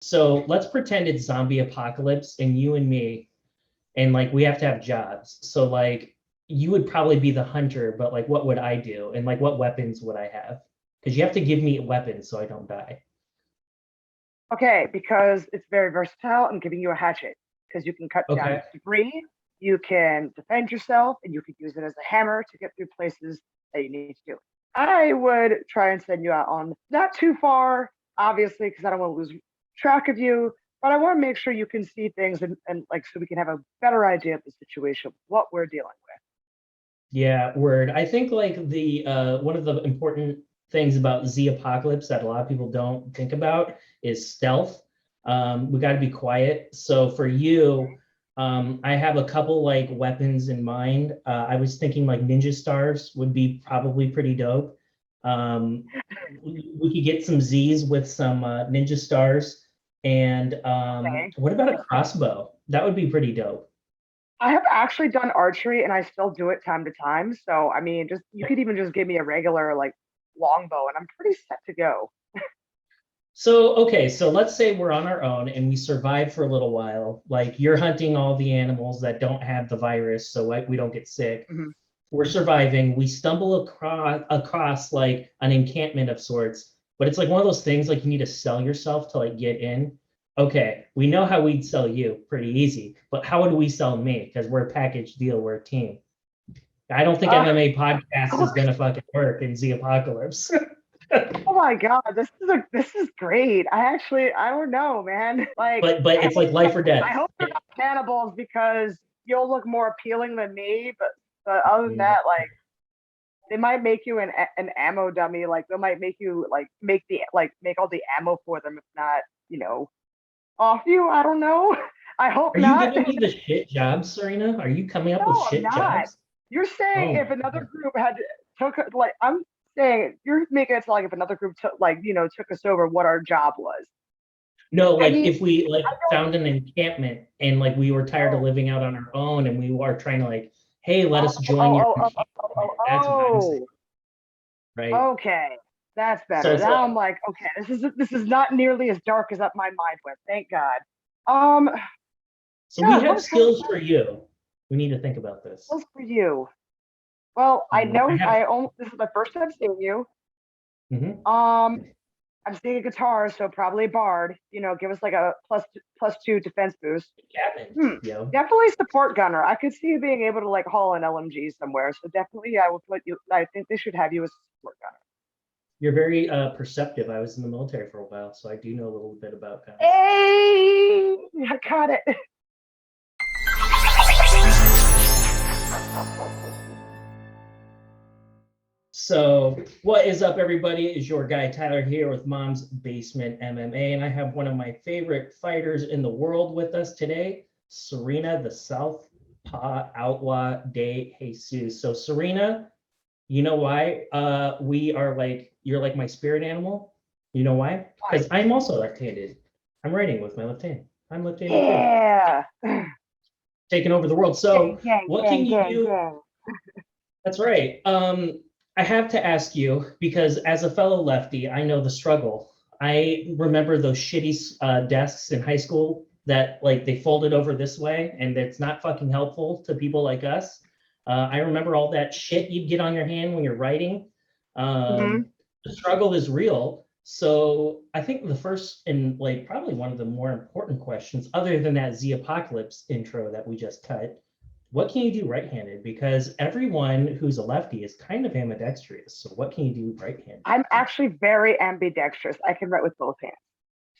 So let's pretend it's zombie apocalypse and you and me, and like we have to have jobs. So like you would probably be the hunter, but like what would I do? And like what weapons would I have? Because you have to give me weapons so I don't die. Okay, because it's very versatile. I'm giving you a hatchet because you can cut down Okay. debris, you can defend yourself, and you can use it as a hammer to get through places that you need to do. I would try and send you out on not too far, obviously, because I don't want to lose track of you, but I want to make sure you can see things and like so we can have a better idea of the situation, what we're dealing with. Yeah, word. I think like the one of the important things about Z Apocalypse that a lot of people don't think about is stealth. We got to be quiet. So for you, I have a couple like weapons in mind. I was thinking like ninja stars would be probably pretty dope. Um, we could get some Z's with some ninja stars. And Okay. what about a crossbow? That would be pretty dope. I have actually done archery and I still do it time to time. So I mean, just you could even just give me a regular like longbow and I'm pretty set to go. So, okay, so let's say we're on our own and we survive for a little while. Like you're hunting all the animals that don't have the virus, so like we don't get sick. Mhm. We're surviving. We stumble across like an encampment of sorts, but it's like one of those things like you need to sell yourself to like get in. Okay, we know how we'd sell you, pretty easy, but how would we sell me? Because we're a package deal, we're a team. I don't think Uh, MMA podcast is gonna fucking work in Z Apocalypse. oh my God, this is great. I don't know, man. Like But it's like life or I death. hope they're not cannibals because you'll look more appealing than me. But other than that, like they might make you an ammo dummy. Like they might make you like make all the ammo for them. If not, you know, off you. I don't know. I hope Are you not. giving me the shit jobs, Serena? Are you coming up with No, I'm shit not. jobs? You're saying Oh if my another God. group had took like I'm saying you're making it sound like if another group took like took us over, what our job was. No, I like mean, if we like I don't. found an encampment and like we were tired of Oh, living out on our own and we are trying to like, hey, let oh, us oh, join your oh, oh, oh, encampment. That's what I'm saying, oh, right? oh. Okay, that's So better. it's Now like, I'm like, okay, this is not nearly as dark as my mind went. Thank God. Um, so we God, have skills for you. We need to think about this. what's for you? Well, I I know have. this is my first time seeing you. Mhm. Um, I'm seeing a guitar, so probably a bard. Give us like a plus two defense boost. Captain, Hmm. yo. Definitely support gunner. I could see you being able to like haul an LMG somewhere. So definitely, I would put you. I think they should have you as a support gunner. You're very perceptive. I was in the military for a while, so I do know a little bit about guns. Hey, I got it. So, what is up, everybody? Is your guy Tyler here with Mom's Basement MMA, and I have one of my favorite fighters in the world with us today, Serena, the Southpaw Outlaw de Jesus. So, Serena, you know why we are like you're like my spirit animal? You know why? Why? Because I'm also left-handed. I'm writing with my left hand. I'm left-handed too, Yeah. taking over the world. Gang, So, gang, what can gang, you gang, do? gang. That's right. I have to ask you because as a fellow lefty, I know the struggle. I remember those shitty desks in high school that like they folded over this way, and it's not fucking helpful to people like us. I remember all that shit you'd get on your hand when you're writing. Hmm. The struggle is real. So I think the first and like probably one of the more important questions, other than that Z Apocalypse intro that we just cut, what can you do right-handed? Because everyone who's a lefty is kind of ambidextrous. So what can you do right-handed? I'm actually very ambidextrous. I can write with both hands.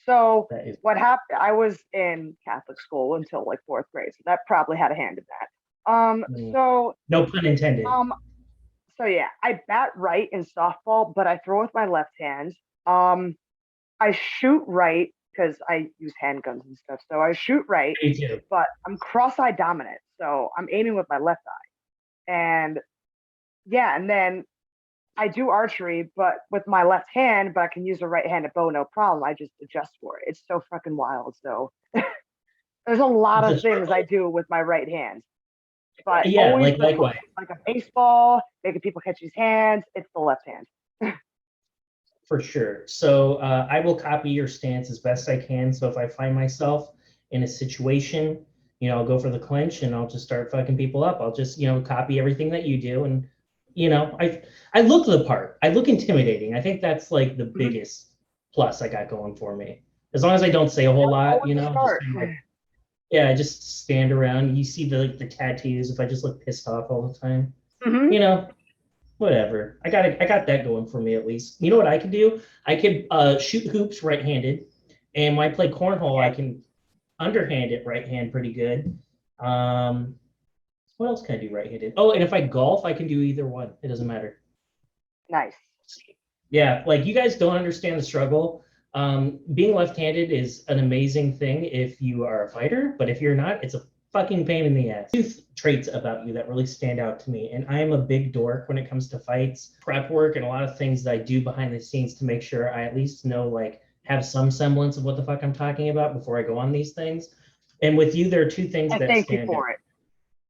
So That is, what happened? I was in Catholic school until like fourth grade, so that probably had a hand in that. mm, So no pun intended. um, so yeah, I bat right in softball, but I throw with my left hand. Um, I shoot right because I use handguns and stuff. So I shoot right, Me too. but I'm cross-eye dominant, so I'm aiming with my left eye. And yeah, and then I do archery, but with my left hand, but I can use a right-handed bow, no problem. I just adjust for it. It's so fucking wild. So there's a lot The of things I struggle, do with my right hand, but yeah, always like the likewise. like a baseball, making people catch his hands. It's the left hand. For sure. So I will copy your stance as best I can. So if I find myself in a situation, I'll go for the clinch and I'll just start fucking people up. I'll just, copy everything that you do. And, I look the part. I look intimidating. I think that's like the Mhm. biggest plus I got going for me. As long as I don't say a whole That's lot, always a just start. kind of like, yeah, I just stand around. You see the tattoos if I just look pissed off all the time. Hmm. You know, whatever. I got that going for me at least. You know what I could do? I could shoot hoops right-handed, and when I play cornhole, I Okay. can underhand it right hand pretty good. Um, what else can I do right-handed? Oh, and if I golf, I can do either one. It doesn't matter. Nice. Yeah, like you guys don't understand the struggle. Being left-handed is an amazing thing if you are a fighter, but if you're not, it's a fucking pain in the ass. Two traits about you that really stand out to me, and I am a big dork when it comes to fights, prep work, and a lot of things that I do behind the scenes to make sure I at least know, like, have some semblance of what the fuck I'm talking about before I go on these things. And with you, there are two things And that thank you stand out. for it.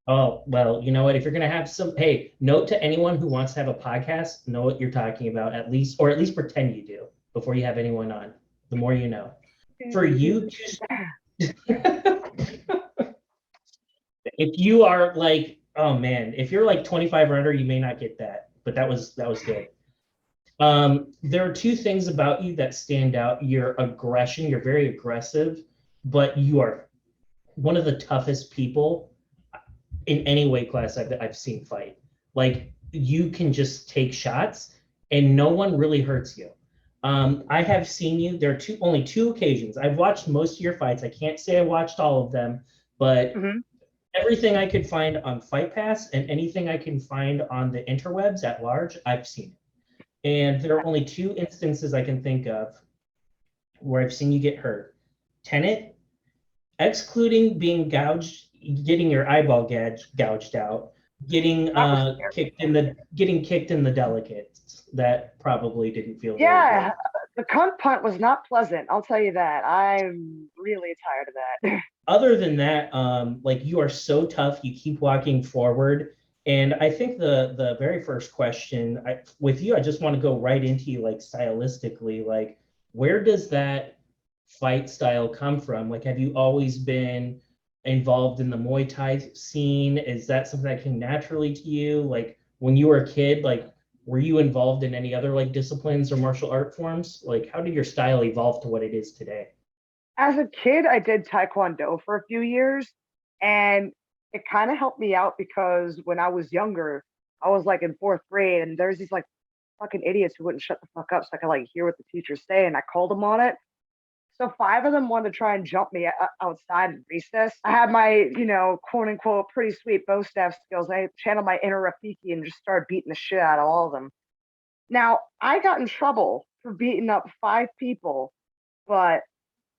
Oh, well, you know what? If you're going to have some, hey, note to anyone who wants to have a podcast, know what you're talking about at least, or at least pretend you do before you have anyone on. The more you know. For you, just if you are like, oh man, if you're like 25 or under, you may not get that, but that was good. There are two things about you that stand out. Your aggression, you're very aggressive, but you are one of the toughest people in any weight class I've seen fight. Like you can just take shots and no one really hurts you. I have seen you. There are only two occasions. I've watched most of your fights. I can't say I watched all of them, but Hmm. everything I could find on Fight Pass and anything I can find on the interwebs at large, I've seen it. And there are only two instances I can think of where I've seen you get hurt. Tenet, excluding being gouged, getting your eyeball gouged out, getting That was scary. kicked in the delicates. That probably didn't feel very good. Yeah, the cunt punt was not pleasant. I'll tell you that. I'm really tired of that. Other than that, like you are so tough, you keep walking forward. And I think the very first question with you, I just want to go right into you, like stylistically, like where does that fight style come from? Like, have you always been involved in the Muay Thai scene? Is that something that came naturally to you? Like when you were a kid, like were you involved in any other like disciplines or martial art forms? Like how did your style evolve to what it is today? As a kid, I did Taekwondo for a few years, and it kind of helped me out because when I was younger, I was like in fourth grade, and there's these like fucking idiots who wouldn't shut the fuck up so I could like hear what the teachers say, and I called them on it. So five of them wanted to try and jump me outside in recess. I had my, quote unquote, pretty sweet bow staff skills. I channeled my inner Rafiki and just started beating the shit out of all of them. Now, I got in trouble for beating up five people, but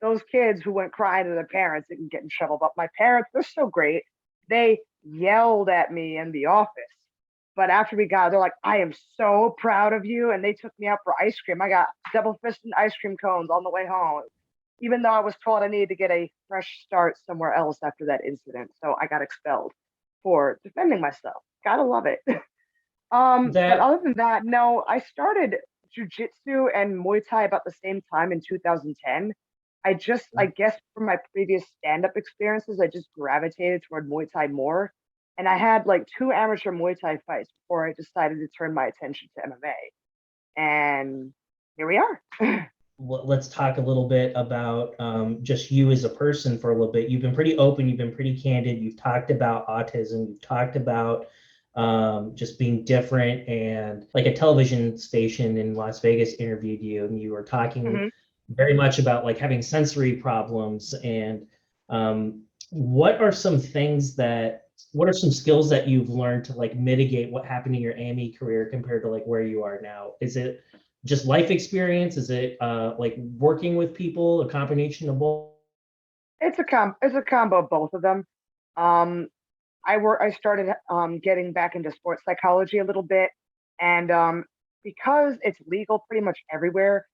those kids who went crying to their parents didn't get in trouble. But my parents, they're so great. They yelled at me in the office. But after we got, they're like, I am so proud of you. And they took me out for ice cream. I got double fisted ice cream cones on the way home, even though I was told I needed to get a fresh start somewhere else after that incident. So I got expelled for defending myself. Gotta love it. But That other than that, no, I started jujitsu and Muay Thai about the same time in 2010. I guess from my previous stand-up experiences, I just gravitated toward Muay Thai more. And I had like two amateur Muay Thai fights before I decided to turn my attention to MMA. And here we are. let's talk a little bit about just you as a person for a little bit. You've been pretty open, you've been pretty candid. You've talked about autism, you've talked about just being different, and like a television station in Las Vegas interviewed you, and you were talking Mhm. very much about like having sensory problems. And what are some things that, what are some skills that you've learned to like mitigate what happened in your AME career compared to like where you are now? Is it just life experience? Is it like working with people, a combination of both? It's a combo of both of them. Um, I started getting back into sports psychology a little bit, and because it's legal pretty much everywhere,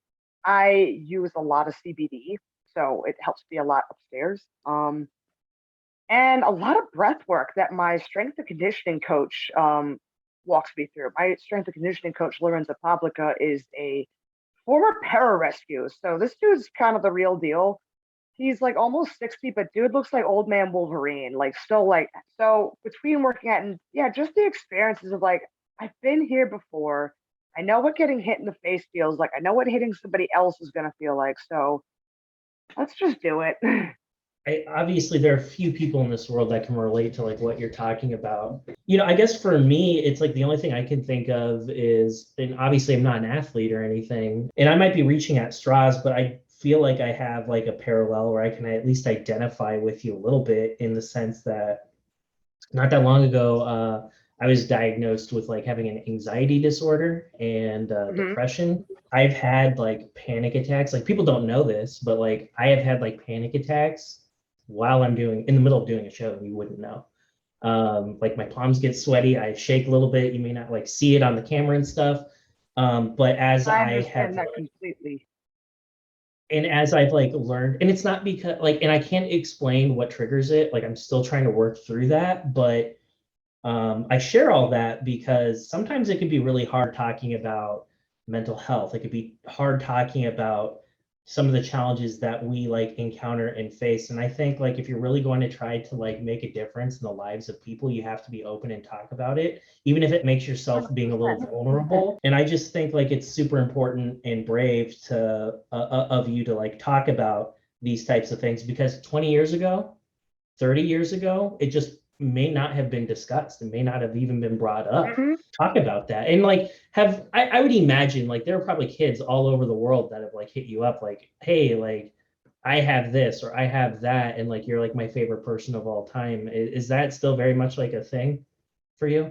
I use a lot of CBD, so it helps me a lot upstairs. And a lot of breath work that my strength and conditioning coach walks me through. My strength and conditioning coach, Lorenzo Publica, is a former pararescue. So this dude's kind of the real deal. He's like almost 60, but dude looks like old man Wolverine, like still like so between working at and yeah, just the experiences of like I've been here before. I know what getting hit in the face feels like. I know what hitting somebody else is gonna feel like. So let's just do it. Obviously there are few people in this world that can relate to like what you're talking about. I guess for me, it's like the only thing I can think of is, and obviously I'm not an athlete or anything, and I might be reaching at straws, but I feel like I have like a parallel where I can at least identify with you a little bit in the sense that not that long ago, I was diagnosed with like having an anxiety disorder and Hmm. depression. I've had like panic attacks. Like people don't know this, but like I have had like panic attacks while I'm doing in the middle of doing a show, and you wouldn't know. Like my palms get sweaty, I shake a little bit. You may not like see it on the camera and stuff. But as I I have understand that completely. and as I've like learned, and it's not because like, and I can't explain what triggers it. Like I'm still trying to work through that, but I share all that because sometimes it can be really hard talking about mental health. It could be hard talking about some of the challenges that we like encounter and face. And I think like if you're really going to try to like make a difference in the lives of people, you have to be open and talk about it, even if it makes yourself being a little 100%. vulnerable. And I just think like it's super important and brave of you to like talk about these types of things because 20 years ago, 30 years ago, it just may not have been discussed and may not have even been brought up. Hmm. Talk about that. And like I would imagine like there are probably kids all over the world that have like hit you up like, hey, like I have this or I have that, and like you're like my favorite person of all time. Is that still very much like a thing for you?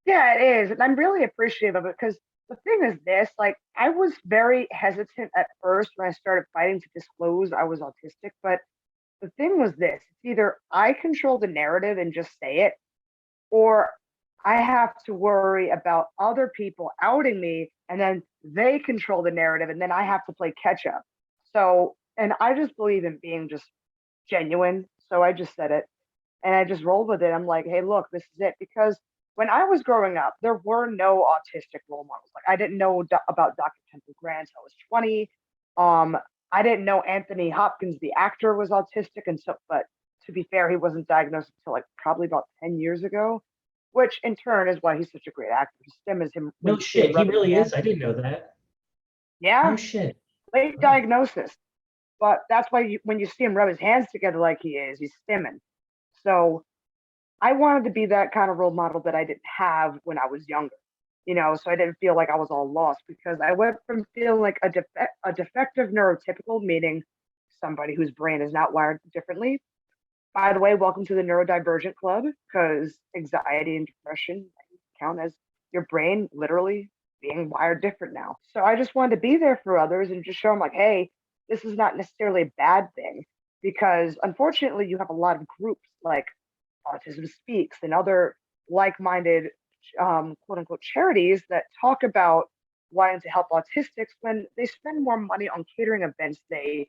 Yeah, it is. And I'm really appreciative of it because the thing is this, like I was very hesitant at first when I started fighting to disclose I was autistic, but the thing was this, it's either I control the narrative and just say it, or I have to worry about other people outing me and then they control the narrative and then I have to play catch up. So, and I just believe in being just genuine. So I just said it and I just rolled with it. I'm like, hey, look, this is it. Because when I was growing up, there were no autistic role models. Like I didn't know about Dr. Temple Grant. I was 20. Um, I didn't know Anthony Hopkins, the actor, was autistic, and so. But to be fair, he wasn't diagnosed until like probably about 10 years ago, which in turn is why he's such a great actor. His stem is him when No you see him shit, he rub his really is. hands. I didn't know that. Yeah, No shit. late Oh. diagnosis. But that's why when you see him rub his hands together like he is, he's stimming. So I wanted to be that kind of role model that I didn't have when I was younger, so I didn't feel like I was all lost because I went from feeling like a defective neurotypical, meaning somebody whose brain is not wired differently. By the way, welcome to the neurodivergent club because anxiety and depression count as your brain literally being wired different now. So I just wanted to be there for others and just show them like, hey, this is not necessarily a bad thing because unfortunately you have a lot of groups like Autism Speaks and other like-minded quote unquote charities that talk about wanting to help autistics when they spend more money on catering events they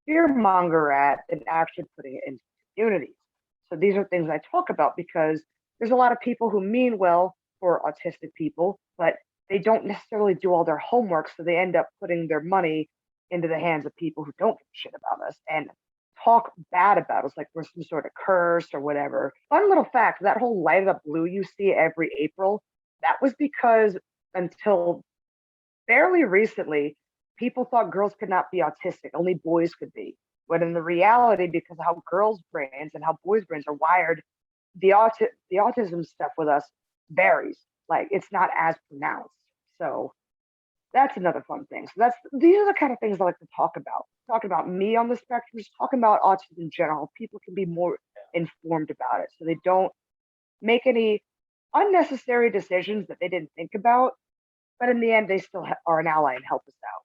fearmonger at than actually putting it into communities. So these are things I talk about because there's a lot of people who mean well for autistic people, but they don't necessarily do all their homework, so they end up putting their money into the hands of people who don't give a shit about us and talk bad about us like we're some sort of curse or whatever. Fun little fact, that whole light up blue you see every April, that was because until fairly recently, people thought girls could not be autistic, only boys could be. But in the reality, because of how girls' brains and how boys' brains are wired, the autism stuff with us varies. Like it's not as pronounced. So that's another fun thing. So these are the kind of things I like to talk about. Talking about me on the spectrum, just talking about autism in general. People can be more informed about it, so they don't make any unnecessary decisions that they didn't think about. But in the end, they still are an ally and help us out.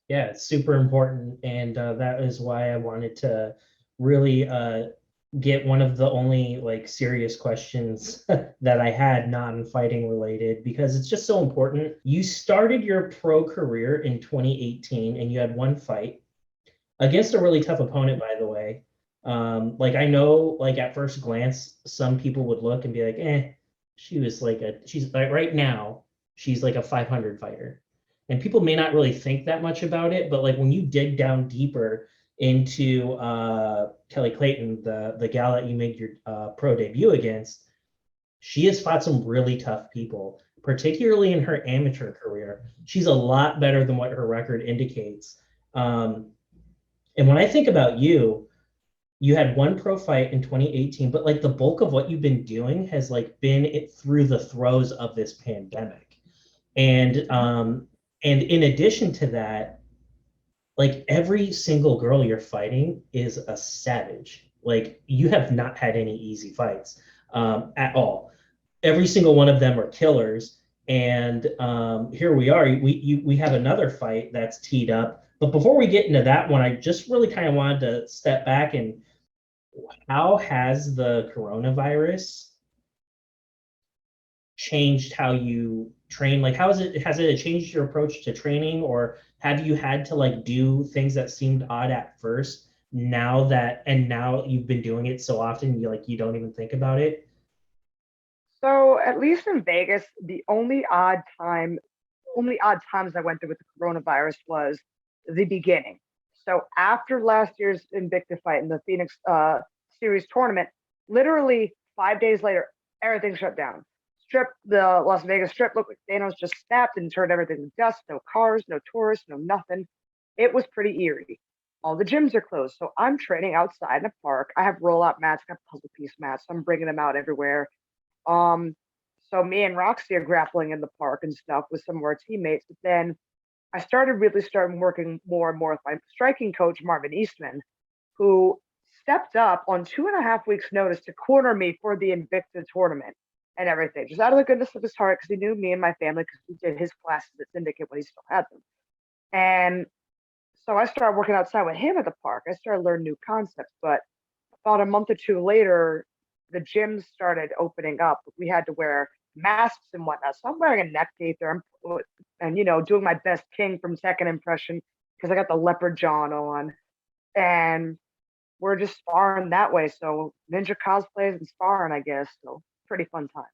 Yeah, it's super important, and that is why I wanted to really get one of the only like serious questions that I had non-fighting related because it's just so important. You started your pro career in 2018, and you had one fight against a really tough opponent, by the way. Like I know, like at first glance, some people would look and be like, she's like right now, she's like a 500 fighter. And people may not really think that much about it, but like when you dig down deeper into Kelly Clayton, the gal that you made your pro debut against, she has fought some really tough people, particularly in her amateur career. She's a lot better than what her record indicates. And when I think about you, you had one pro fight in 2018, but like the bulk of what you've been doing has like been it through the throes of this pandemic. And in addition to that, like every single girl you're fighting is a savage. Like you have not had any easy fights at all. Every single one of them are killers. And here we are. We have another fight that's teed up. But before we get into that one, I just really kind of wanted to step back and how has the coronavirus changed how you train? Like, how has it changed your approach to training, or have you had to like do things that seemed odd at first? Now you've been doing it so often, you don't even think about it. So at least in Vegas, the only odd times I went through with the coronavirus was the beginning. So after last year's Invicta fight in the Phoenix series tournament, literally 5 days later, everything shut down. The Las Vegas Strip looked like Thanos just snapped and turned everything to dust. No cars, no tourists, no nothing. It was pretty eerie. All the gyms are closed, so I'm training outside in a park. I have rollout mats, I have puzzle piece mats, so I'm bringing them out everywhere. Um, so me and Roxy are grappling in the park and stuff with some of our teammates. But then I started working more and more with my striking coach, Marvin Eastman, who stepped up on 2.5 weeks' notice to corner me for the Invicta tournament and everything, just out of the goodness of his heart, because he knew me and my family, because he did his classes at Syndicate when he still had them. And so I started working outside with him at the park. I started learning new concepts, but about a month or two later, the gyms started opening up. We had to wear masks and whatnot. So I'm wearing a neck gaiter and doing my best King from Second Impression because I got the leopard jaw on. And we're just sparring that way. So ninja cosplays and sparring, I guess. So pretty fun times.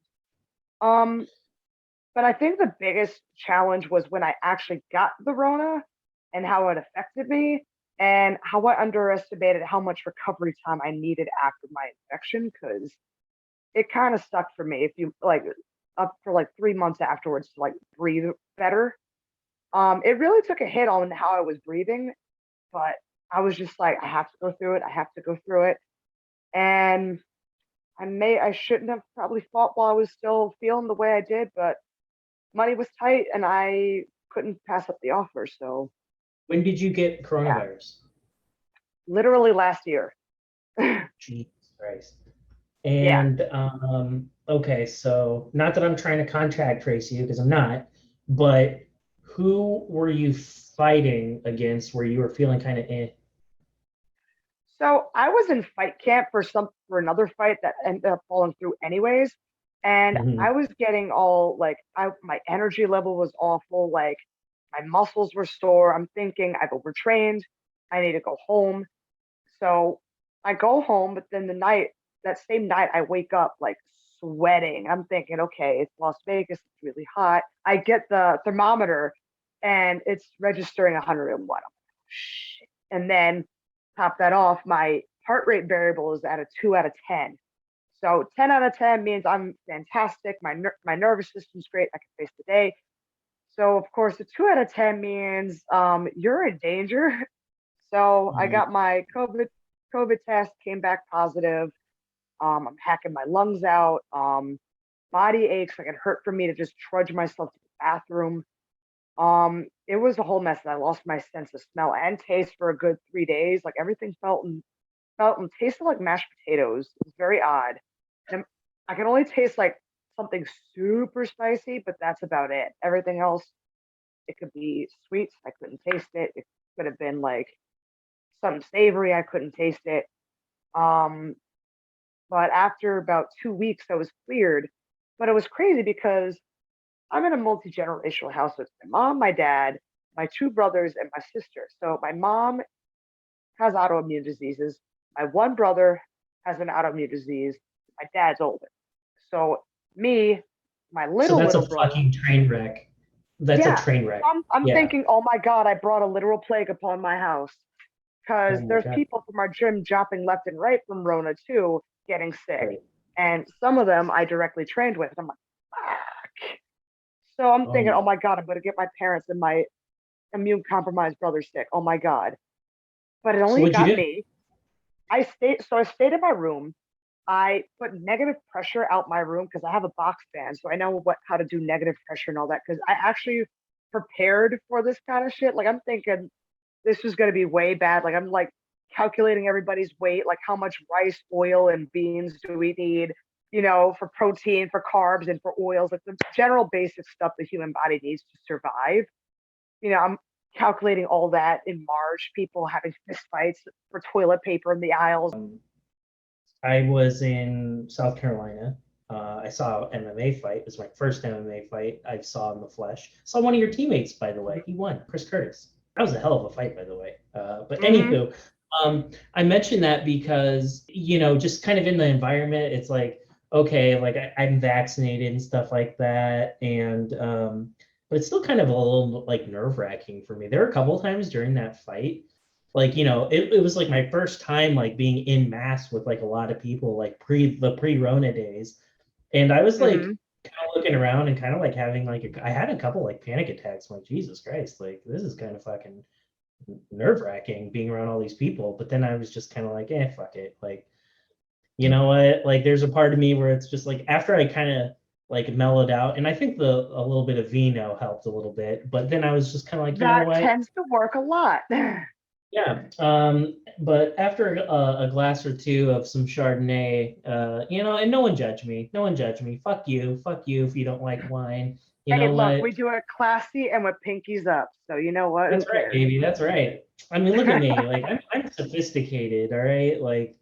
Um, but I think the biggest challenge was when I actually got the Rona and how it affected me and how I underestimated how much recovery time I needed after my infection, because it kind of stuck for me. If you like up for like 3 months afterwards to like breathe better. It really took a hit on how I was breathing, but I was just like, I have to go through it. I have to go through it. And I shouldn't have probably fought while I was still feeling the way I did, but money was tight and I couldn't pass up the offer. So When did you get yeah, coronavirus? literally last year. Jesus Christ. Yeah. And okay, so not that I'm trying to contact trace you because I'm not, but who were you fighting against where you were feeling kind of eh? So I was in fight camp for another fight that ended up falling through anyways. And I Mhm. was getting all like my energy level was awful, like my muscles were sore. I'm thinking I've overtrained. I need to go home. So I go home, but then that same night I wake up like sweating. I'm thinking, okay, it's Las Vegas, it's really hot. I get the thermometer and it's registering 101. Shit. And then top that off, my heart rate variable is at a 2 out of 10. So 10 out of 10 means I'm fantastic. My nervous system's great. I can face the day. So of course, a 2 out of 10 means you're in danger. So I Mhm. got my COVID test, came back positive. I'm hacking my lungs out. Body aches, like it hurt for me to just trudge myself to the bathroom. It was a whole mess, and I lost my sense of smell and taste for a good 3 days. Like everything felt and tasted like mashed potatoes. It was very odd. And I can only taste like something super spicy, but that's about it. Everything else, it could be sweet. I couldn't taste it. It could have been like something savory. I couldn't taste it. Um, but after about 2 weeks, I was cleared. But it was crazy because I'm in a multi-generational house with my mom, my dad, my two brothers, and my sister. So my mom has autoimmune diseases. My one brother has an autoimmune disease. My dad's older. So me, my So little that's a little brother, fucking train wreck. That's a Yeah. train wreck. I'm Yeah. thinking, oh my God, I brought a literal plague upon my house. Oh Because my there's God. people from our gym dropping left and right from Rona too, getting sick. Right. And some of them I directly trained with. And I'm like, fuck. So I'm Oh thinking, oh my. my God, I'm going to get my parents and my immune compromised brother sick. Oh my God. But it So only what'd you got do? me. I stayed in my room. I put negative pressure out my room because I have a box fan. So I know how to do negative pressure and all that. Because I actually prepared for this kind of shit. Like I'm thinking this is going to be way bad. Like I'm like calculating everybody's weight, like how much rice, oil, and beans do we need, for protein, for carbs, and for oils, like the general basic stuff the human body needs to survive. I'm calculating all that in March, people having fist fights for toilet paper in the aisles. I was in South Carolina. I saw an MMA fight. It was my first MMA fight I saw in the flesh. Saw one of your teammates, by the way. He won, Chris Curtis. That was a hell of a fight, by the way. But Mm-hmm. anywho, I mentioned that because, just kind of in the environment, it's like, okay, like I'm vaccinated and stuff like that. And, but it's still kind of a little like nerve wracking for me. There were a couple of times during that fight like it was like my first time like being in mass with like a lot of people like pre-rona days, and I was Mm-hmm. like kind of looking around and kind of like having like I had a couple like panic attacks. I'm like, Jesus Christ, like this is kind of fucking nerve-wracking being around all these people. But then I was just kind of like, fuck it, like you know what, like there's a part of me where it's just like after I kind of like mellowed out, and I think a little bit of vino helped a little bit, but then I was just kind of like, you know That what. tends to work a lot. Yeah, but after a glass or two of some Chardonnay, and no one judged me. No one judged me. Fuck you if you don't like wine. You Hey, know look, what? we do it classy and with pinkies up. So you know what? That's Who right, cares? baby. That's right. I mean, look at me. Like I'm sophisticated. All right. Like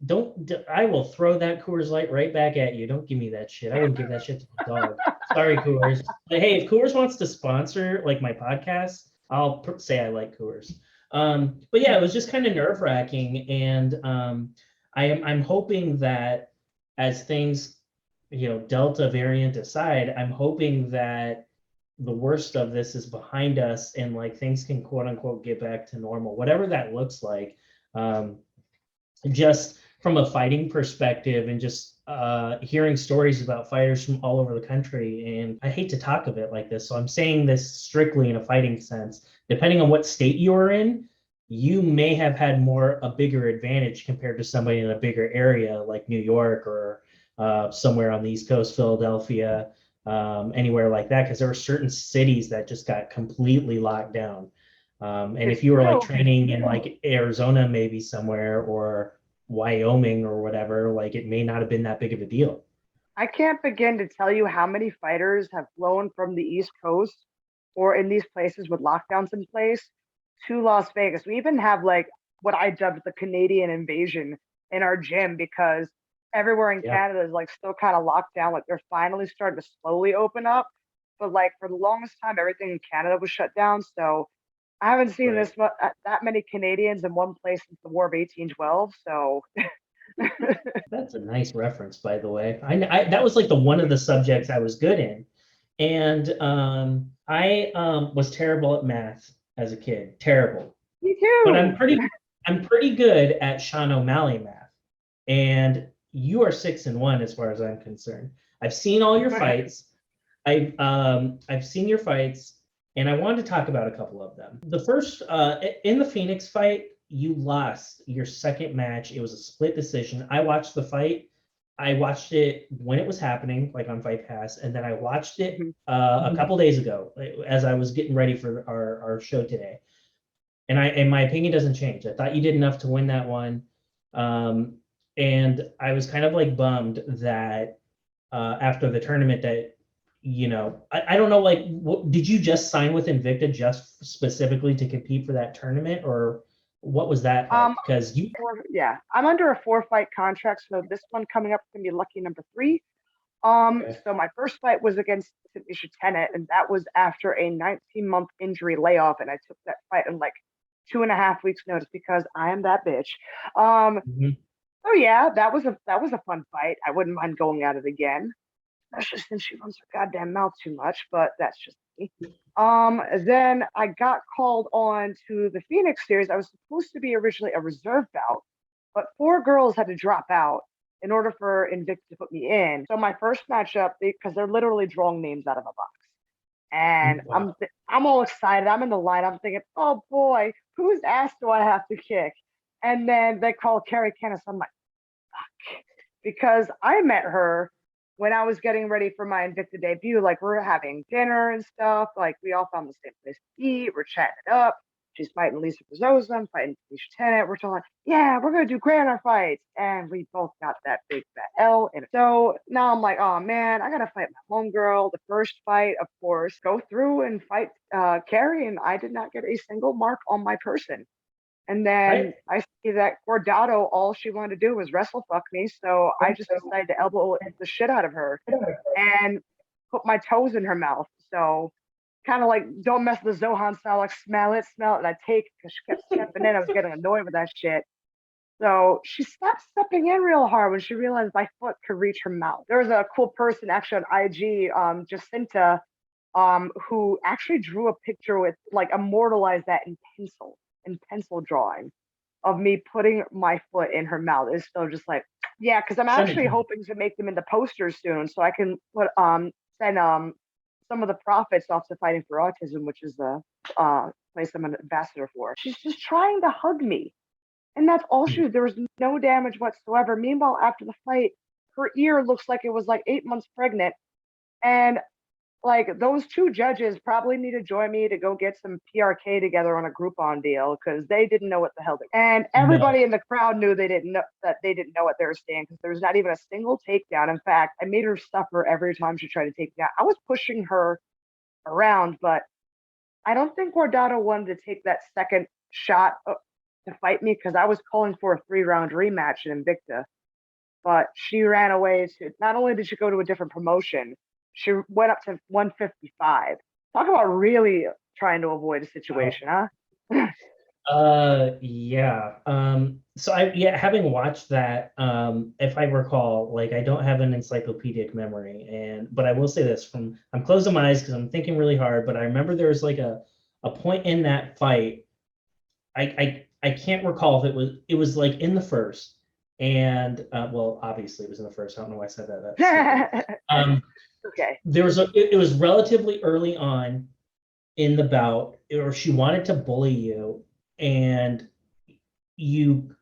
I will throw that Coors Light right back at you. Don't give me that shit. I wouldn't give that shit to my dog. Sorry, Coors. But hey, if Coors wants to sponsor like my podcast, I'll say I like Coors. But yeah, it was just kind of nerve wracking, and I'm hoping that as things, Delta variant aside, I'm hoping that the worst of this is behind us and like things can quote unquote get back to normal, whatever that looks like. Um, just from a fighting perspective and just hearing stories about fighters from all over the country. And I hate to talk of it like this, so I'm saying this strictly in a fighting sense. Depending on what state you're in, you may have had a bigger advantage compared to somebody in a bigger area like New York or somewhere on the East Coast, Philadelphia, anywhere like that, because there were certain cities that just got completely locked down. And It's if you were like true. training in like Arizona, maybe somewhere, or Wyoming or whatever, like it may not have been that big of a deal. I can't begin to tell you how many fighters have flown from the East Coast or in these places with lockdowns in place to Las Vegas. We even have like what I dubbed the Canadian invasion in our gym because everywhere in Yeah, Canada is like still kind of locked down. Like they're finally starting to slowly open up. But like for the longest time, everything in Canada was shut down. So I haven't seen right. that many Canadians in one place since the War of 1812. So That's a nice reference, by the way. That was like the one of the subjects I was good in, and I was terrible at math as a kid, terrible. me But too. I'm pretty good at Sean O'Malley math, and you are 6-1 as far as I'm concerned. I've seen all your fights. I've seen your fights, and I wanted to talk about a couple of them. The first, in the Phoenix fight, you lost your second match. It was a split decision. I watched the fight. I watched it when it was happening, like on Fight Pass, and then I watched it a couple days ago as I was getting ready for our show today. And my opinion doesn't change. I thought you did enough to win that one, um, and I was kind of like bummed that after the tournament that I don't know, like did you just sign with Invicta just specifically to compete for that tournament, or what was that like? Um, Because you yeah, I'm under a 4 fight contract, so this one coming up is gonna be lucky number 3. okay, So my first fight was against Tanisha Tennant, and that was after a 19-month injury layoff, and I took that fight in like 2.5 weeks notice because I am that bitch. Um, mhm. oh yeah, that was a fun fight. I wouldn't mind going at it again, especially since she runs her goddamn mouth too much, but that's just Then I got called on to the Phoenix series. I was supposed to be originally a reserve bout, but 4 girls had to drop out in order for Invicta to put me in. So my first matchup, because they're literally drawing names out of a box, and Wow. I'm all excited. I'm in the line. I'm thinking, oh boy, whose ass do I have to kick? And then they call Carrie Kennis. I'm like, because I met her when I was getting ready for my Invicta debut. Like, we're having dinner and stuff. Like, we all found the same place to eat. We're chatting it up. She's fighting Lisa Brazosa. I'm fighting Felicia Tennant. We're talking, yeah, we're gonna do grander fights, and we both got that big fat L. And so now I'm like, oh man, I gotta fight my homegirl. The first fight, of course, go through and fight Carrie, and I did not get a single mark on my person. And then Right. I see that Cordado, all she wanted to do was wrestle fuck me. So I just decided to elbow the shit out of her and put my toes in her mouth. So kind of like, don't mess with the Zohan style, like smell it, smell it. And I take it because she kept stepping in. I was getting annoyed with that shit. So she stopped stepping in real hard when she realized my foot could reach her mouth. There was a cool person actually on IG, Jacinta, who actually drew a picture with, like, immortalized that in pencil drawing of me putting my foot in her mouth. It's still just like, yeah, because I'm Send it actually to me. hoping to make them into posters soon, so I can put send some of the profits off to Fighting for Autism, which is the place I'm an ambassador for. She's just trying to hug me, and that's all she was. There was no damage whatsoever. Meanwhile, after the fight, her ear looks like it was like 8 months pregnant, and like, those 2 judges probably need to join me to go get some PRK together on a Groupon deal, because they didn't know what the hell they. And No. everybody in the crowd knew they didn't know what they were saying, because there was not even a single takedown. In fact, I made her suffer every time she tried to take me out. I was pushing her around, but I don't think Guardado wanted to take that second shot to fight me, because I was calling for a 3-round rematch in Invicta. But she ran away to, not only did she go to a different promotion, she went up to 155. Talk about really trying to avoid a Wow. situation, huh? Yeah. So having watched that, if I recall, like I don't have an encyclopedic memory, but I will say this I'm closing my eyes because I'm thinking really hard, but I remember there was like a point in that fight. I can't recall if it was like in the first, and well, obviously it was in the first. I don't know why I said that. That's stupid. Um, Okay. it was relatively early on in the bout, or she wanted to bully you, and you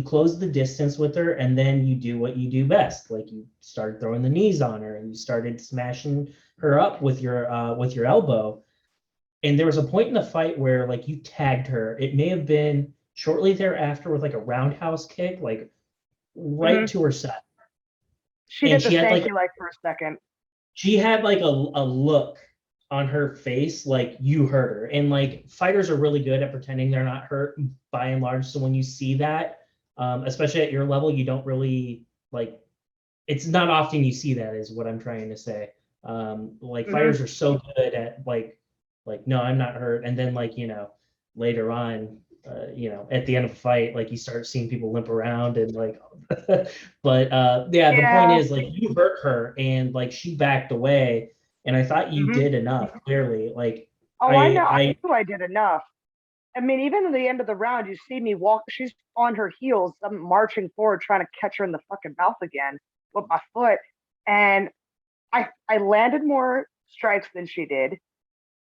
close the distance with her, and then you do what you do best, like you started throwing the knees on her and you started smashing her up with your elbow. And there was a point in the fight where like you tagged her. It may have been shortly thereafter with like a roundhouse kick, like right Hmm. to her side. She And did the stanky leg for a second. she had like a look on her face like you hurt her. And like fighters are really good at pretending they're not hurt by and large. So when you see that, especially at your level, you don't really like, it's not often you see that, is what I'm trying to say. Like Hmm. fighters are so good at no, I'm not hurt. And then like, later on, at the end of a fight, like you start seeing people limp around and like, but yeah, the point Yeah. is like you hurt her and like she backed away, and I thought you Hmm. did enough. Clearly, like Oh, I know. I I knew I did enough. I mean, even at the end of the round, you see me walk. She's on her heels. I'm marching forward, trying to catch her in the fucking mouth again with my foot, and I landed more strikes than she did.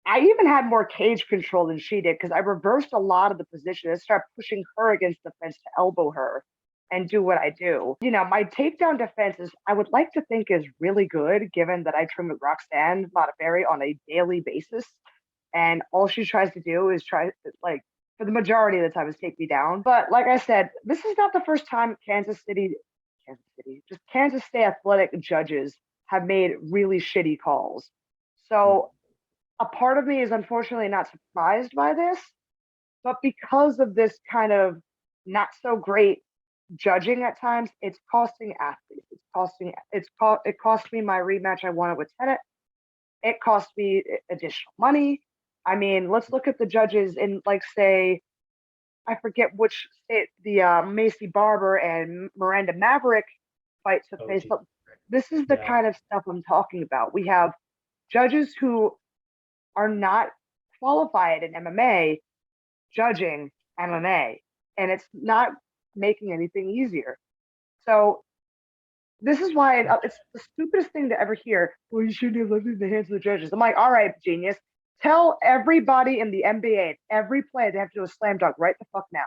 I even had more cage control than she did, because I reversed a lot of the position and started pushing her against the fence to elbow her and do what I do. My takedown defense is, I would like to think, is really good, given that I train with Roxanne Modafferi on a daily basis. And all she tries to do is like, for the majority of the time, is take me down. But like I said, this is not the first time just Kansas State athletic judges have made really shitty calls. So a part of me is unfortunately not surprised by this, but because of this kind of not so great judging at times, it's costing athletes. It cost me my rematch I wanted with Tennant. It cost me additional money. I mean, let's look at the judges in, like, say, I forget which state the Macy Barber and Miranda Maverick fight took oh place, geez. but this is the Yeah. kind of stuff I'm talking about. We have judges who are not qualified in MMA judging MMA, and it's not making anything easier. So this is why it's the stupidest thing to ever hear. Well, you shouldn't have left it in the hands of the judges. I'm like, all right, genius. Tell everybody in the NBA, every player, they have to do a slam dunk right the fuck now.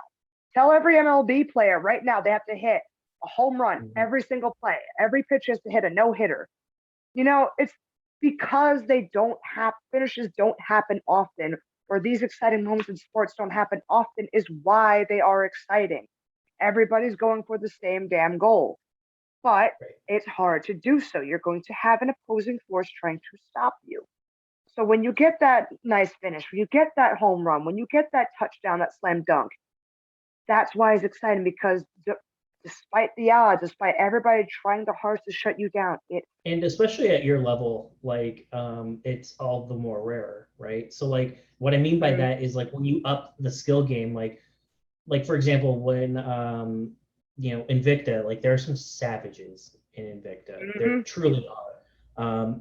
Tell every MLB player right now they have to hit a home run every single play. Every pitch has to hit a no hitter. It's because they don't have finishes don't happen often, or these exciting moments in sports don't happen often, is why they are exciting. Everybody's going for the same damn goal, but it's hard to do so. You're going to have an opposing force trying to stop you. So when you get that nice finish, when you get that home run, when you get that touchdown, that slam dunk, that's why it's exciting, because despite the odds, despite everybody trying their hardest to shut you down, and especially at your level, like it's all the more rare, right? So like what I mean by that is like when you up the skill game, like for example, when Invicta, like there are some savages in Invicta. There truly are.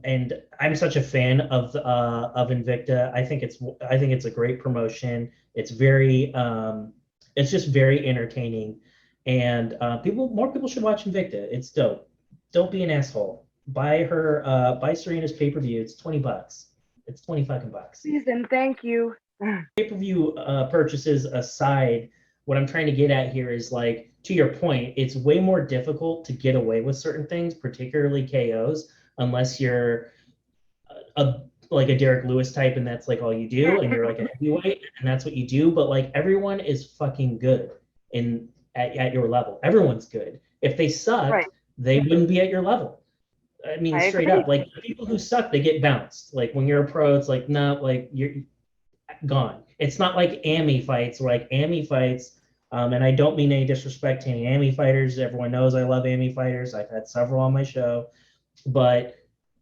And I'm such a fan of Invicta. I think it's a great promotion. It's very it's just very entertaining, and more people should watch Invicta. It's dope. Don't be an asshole. Buy Serena's pay-per-view. It's $20. It's 20 fucking bucks. Season, thank you. Pay-per-view purchases aside, what I'm trying to get at here is, like, to your point, it's way more difficult to get away with certain things, particularly KOs, unless you're like a Derek Lewis type and that's like all you do, and you're like a heavyweight and that's what you do. But like everyone is fucking good at your level. Everyone's good. If they sucked, they wouldn't be at your level. I mean, straight up, like people who suck, they get bounced. Like when you're a pro, it's like, no, like you're gone. It's not like AMI fights, where like AMI fights, and I don't mean any disrespect to any AMI fighters. Everyone knows I love AMI fighters. I've had several on my show. But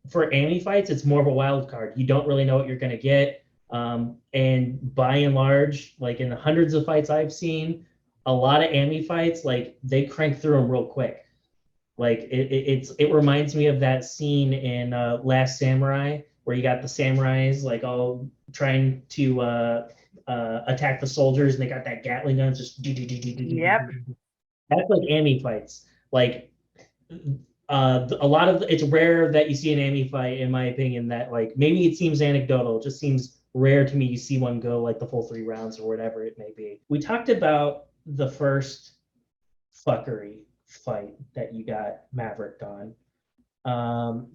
for AMI fights, it's more of a wild card. You don't really know what you're going to get. And by and large, like in the hundreds of fights I've seen, a lot of AMI fights, like they crank through them real quick. Like it reminds me of that scene in Last Samurai, where you got the samurais like all trying to attack the soldiers, and they got that Gatling gun just. Yep. That's like AMI fights. Like a lot of it's rare that you see an AMI fight, in my opinion, that like maybe it seems anecdotal, it just seems rare to me. You see one go like the full 3 rounds or whatever it may be. We talked about the first fuckery fight that you got Maverick on.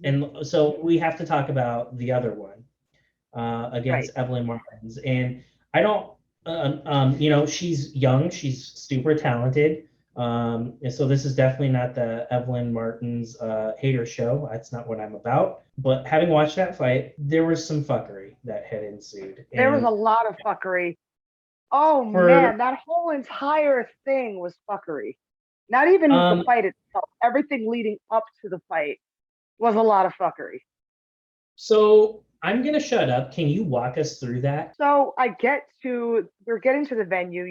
And so we have to talk about the other one against Evelyn Martins. And I don't, she's young, she's super talented. And so this is definitely not the Evelyn Martins hater show. That's not what I'm about. But having watched that fight, there was some fuckery that had ensued. There was a lot of fuckery. Oh man, that whole entire thing was fuckery. Not even the fight itself. Everything leading up to the fight was a lot of fuckery. So I'm gonna shut up. Can you walk us through that? So we're getting to the venue.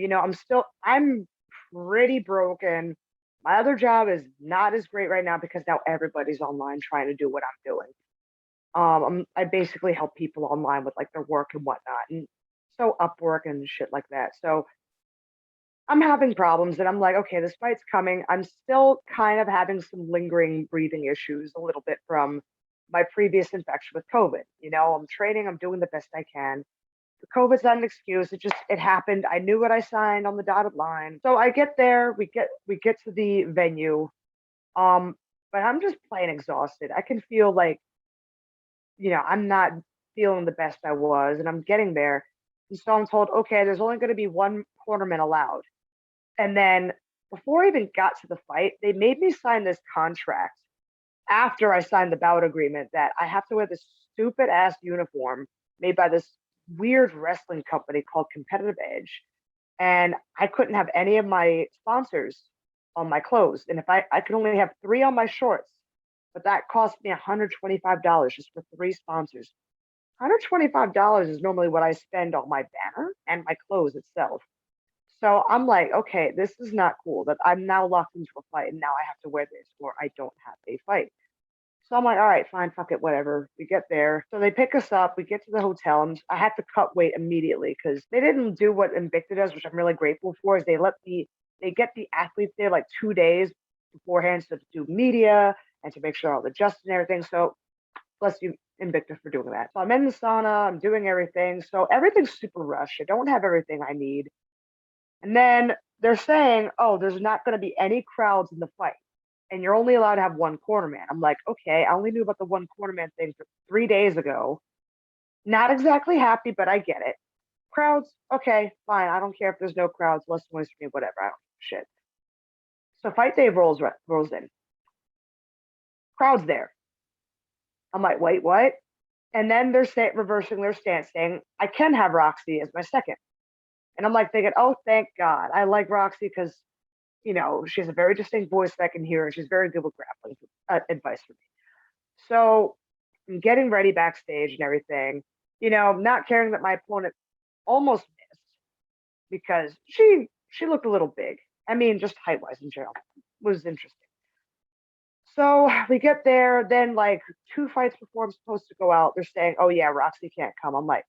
I'm pretty broken. My other job is not as great right now because now everybody's online trying to do what I'm doing. I basically help people online with like their work and whatnot, and so Upwork and shit like that. So I'm having problems, and I'm like, okay, this fight's coming. I'm still kind of having some lingering breathing issues a little bit from my previous infection with COVID. I'm training, I'm doing the best I can. The COVID's not an excuse. It happened. I knew what I signed on the dotted line. So I get there, we get to the venue. But I'm just plain exhausted. I can feel like, I'm not feeling the best I was, and I'm getting there. And so I'm told, okay, there's only going to be one cornerman allowed. And then before I even got to the fight, they made me sign this contract after I signed the bout agreement that I have to wear this stupid ass uniform made by this weird wrestling company called Competitive Edge. And I couldn't have any of my sponsors on my clothes. And if I could only have 3 on my shorts, but that cost me $125 just for 3 sponsors. $125 is normally what I spend on my banner and my clothes itself. So I'm like, okay, this is not cool that I'm now locked into a fight and now I have to wear this or I don't have a fight. So I'm like, all right, fine, fuck it, whatever. We get there. So they pick us up. We get to the hotel, and I had to cut weight immediately because they didn't do what Invicta does, which I'm really grateful for, is they get the athletes there like 2 days beforehand to do media and to make sure all the adjusted and everything. So bless you, Invicta, for doing that. So I'm in the sauna, I'm doing everything. So everything's super rushed. I don't have everything I need. And then they're saying, oh, there's not going to be any crowds in the fight. And you're only allowed to have one corner man. I'm like, okay, I only knew about the one corner man thing 3 days ago. Not exactly happy, but I get it. Crowds, okay, fine. I don't care if there's no crowds, less noise for me, whatever. I don't give a shit. So fight day rolls in. Crowds there. I'm like, wait, what? And then they're reversing their stance, saying I can have Roxy as my second. And I'm like thinking, oh, thank God. I like Roxy because, she has a very distinct voice that I can hear, and she's very good with grappling advice for me. So I'm getting ready backstage and everything, not caring that my opponent almost missed because she looked a little big. I mean, just height-wise in general was interesting. So we get there, then like 2 fights before I'm supposed to go out, they're saying, oh yeah, Roxy can't come. I'm like,